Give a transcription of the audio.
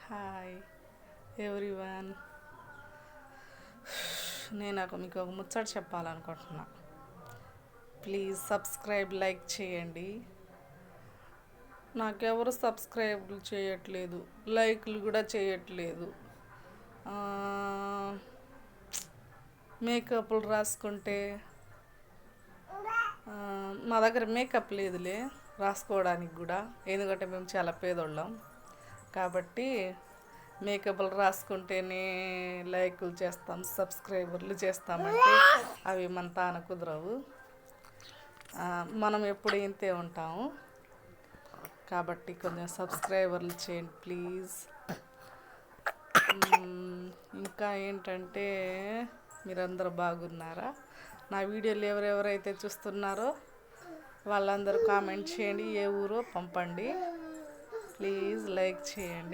Hi everyone. మీకు ఒక ముచ్చట చెప్పాలనుకుంటున్నా. ప్లీజ్ సబ్స్క్రైబ్, లైక్ చేయండి. నాకెవరు సబ్స్క్రైబ్లు చేయట్లేదు, లైక్లు కూడా చేయట్లేదు. మేకప్లు రాసుకుంటే మా దగ్గర మేకప్ లేదులే రాసుకోవడానికి కూడా, ఎందుకంటే మేము చాలా పేదోళ్ళం కాబట్టి మేకప్లు రాసుకుంటేనే లైకులు చేస్తాం, సబ్స్క్రైబర్లు చేస్తామంటే అవి మన తాన కుదరవు. మనం ఎప్పుడు ఇంతే ఉంటాము కాబట్టి కొంచెం సబ్స్క్రైబర్లు చేయండి ప్లీజ్. ఇంకా ఏంటంటే మీరందరూ బాగున్నారా? నా వీడియోలు ఎవరెవరైతే చూస్తున్నారో వాళ్ళందరూ కామెంట్ చేయండి, ఏ ఊరో పంపండి. ప్లీజ్ లైక్ చేయండి.